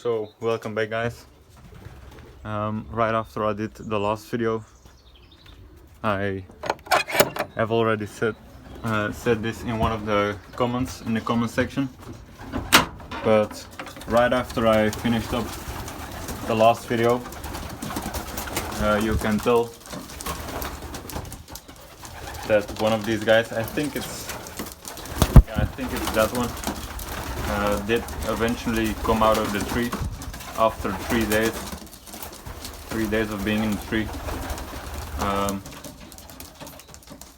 So welcome back, guys. Right after I did the last video, I have already said this in one of the comments in the comment section, but right after I finished up the last video, you can tell that one of these guys, I think it's that one, did eventually come out of the tree after 3 days. 3 days of being in the tree.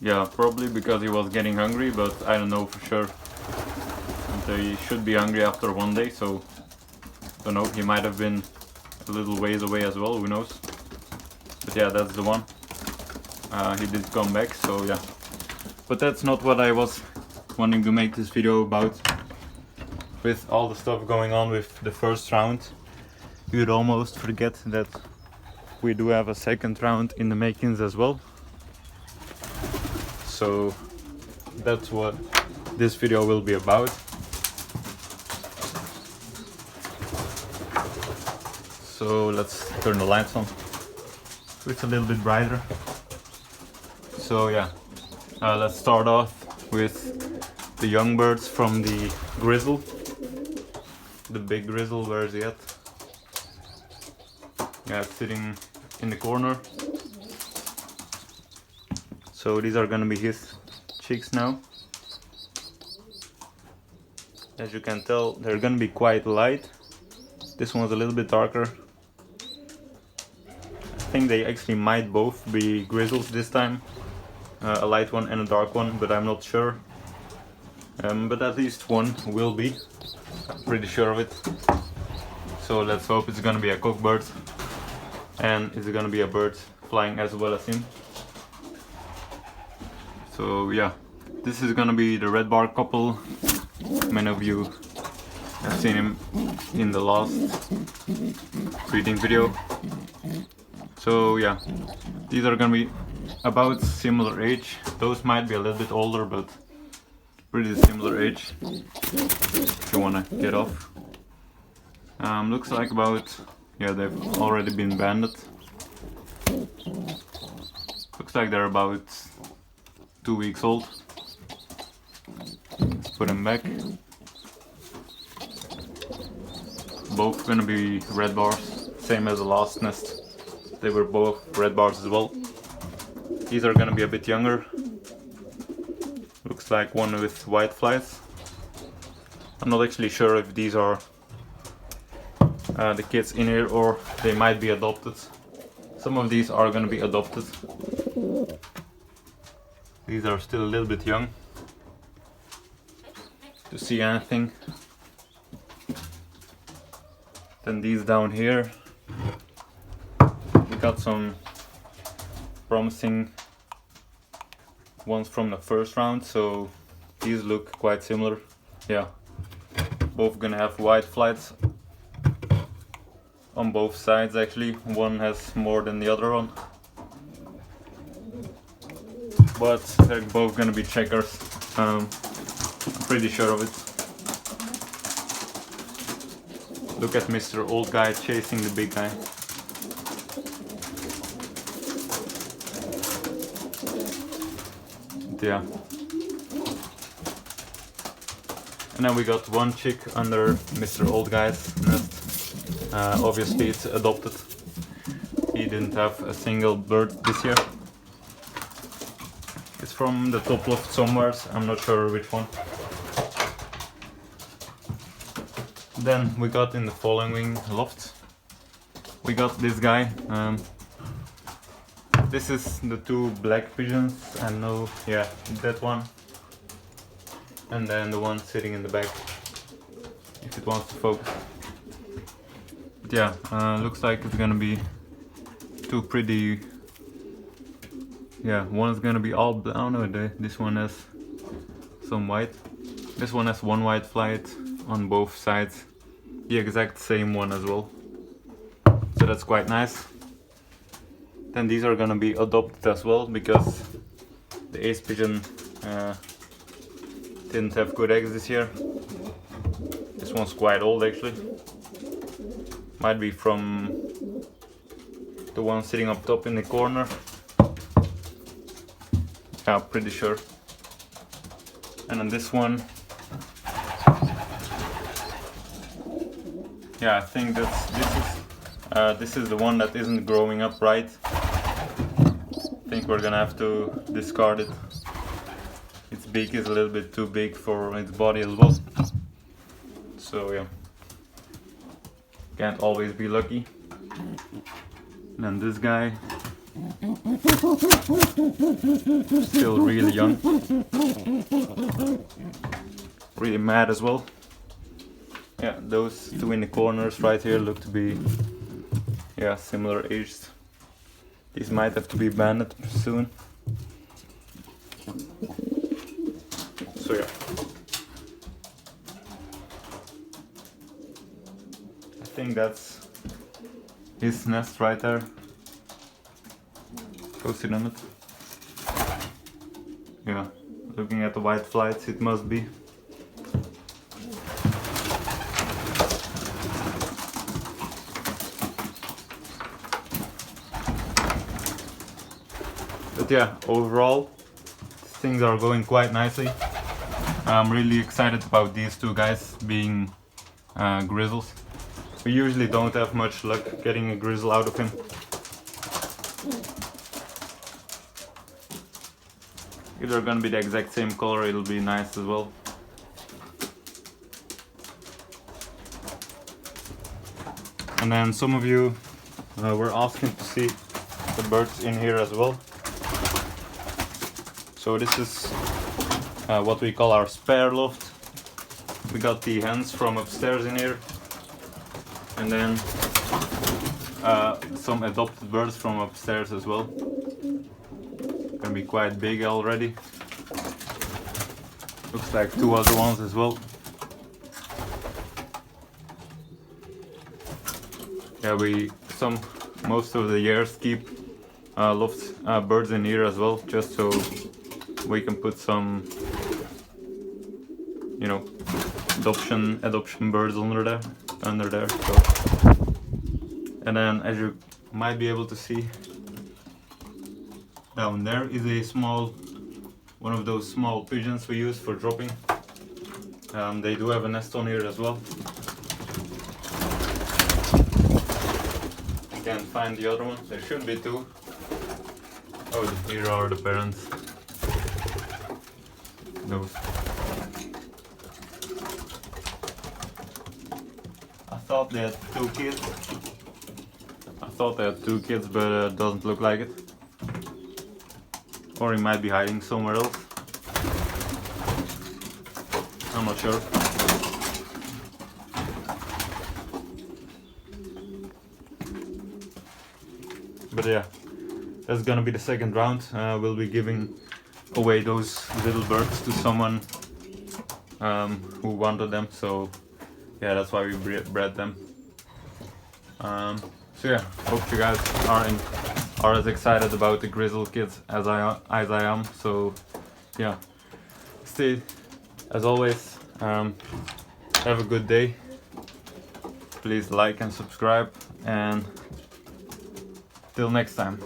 Yeah, probably because he was getting hungry, but I don't know for sure. And he should be hungry after 1 day, so I don't know, he might have been a little ways away as well, who knows. But yeah, that's the one. He did come back, so yeah. But that's not what I was wanting to make this video about. With all the stuff going on with the first round, you'd almost forget that we do have a second round in the makings as well. So that's what this video will be about. So let's turn the lights on so it's a little bit brighter. So yeah, let's start off with the young birds from the grizzle. The big grizzle, where is he at? Yeah, it's sitting in the corner. So these are gonna be his chicks now. As you can tell, they're gonna be quite light. This one's a little bit darker. I think they actually might both be grizzles this time. A light one and a dark one, but I'm not sure. But at least one will be. I'm pretty sure of it. So let's hope it's gonna be a cockbird. And it's gonna be a bird flying as well as him. So yeah, this is gonna be the red bar couple. Many of you have seen him in the last breeding video. So yeah, these are gonna be about similar age. Those might be a little bit older, but pretty similar age if you wanna get off. Looks like about, yeah, they've already been banded. Looks like they're about 2 weeks old. Let's put them back. Both gonna be red bars, same as the last nest. They were both red bars as well. These are gonna be a bit younger. Looks like one with white flights. I'm not actually sure if these are the kids in here or they might be adopted. Some of these are gonna be adopted. These are still a little bit young to see anything. Then these down here, we got some promising ones from the first round, so these look quite similar. Yeah, both gonna have white flights on both sides actually. One has more than the other one, but they're both gonna be checkers. I'm pretty sure of it. Look at Mr. Old Guy chasing the big guy. Yeah. And then we got one chick under Mr. Old Guy's nest. Obviously it's adopted. He didn't have a single bird this year. It's from the top loft somewhere, I'm not sure which one. Then we got in the following loft, we got this guy. This is the two black pigeons, I know, yeah, that one. And then the one sitting in the back, if it wants to focus. But yeah, looks like it's gonna be two pretty, yeah, one is gonna be all brown. No, this one has some white. This one has one white flight on both sides, the exact same one as well. So that's quite nice. Then these are gonna be adopted as well, because the ace pigeon didn't have good eggs this year. This one's quite old actually. Might be from the one sitting up top in the corner. Yeah, pretty sure. And on this one, yeah, I think this is the one that isn't growing up right. I think we're gonna have to discard it. Its beak is a little bit too big for its body as well. So yeah, can't always be lucky. And then this guy, still really young, really mad as well. Yeah, those two in the corners right here look to be, yeah, similar aged. These might have to be banded soon. So yeah, I think that's his nest right there. Go sit on it. Yeah, looking at the white flights, it must be. But yeah, overall, things are going quite nicely. I'm really excited about these two guys being grizzles. We usually don't have much luck getting a grizzle out of him. If they're gonna be the exact same color, it'll be nice as well. And then some of you were asking to see the birds in here as well. So this is what we call our spare loft. We got the hens from upstairs in here, and then some adopted birds from upstairs as well. Gonna be quite big already. Looks like two other ones as well. Yeah, most of the years keep birds in here as well, just so we can put some, you know, adoption birds under there. So. And then, as you might be able to see, down there is one of those small pigeons we use for dropping. They do have a nest on here as well. I can't find the other one. There should be two. Oh, here are the parents. Those. I thought they had two kids. But it doesn't look like it. Or he might be hiding somewhere else. I'm not sure. But yeah, that's gonna be the second round. We'll be giving away those little birds to someone who wanted them. So yeah, that's why we bred them. So yeah, hope you guys are as excited about the grizzle kids as I am. So yeah, stay as always. Have a good day. Please like and subscribe, and till next time.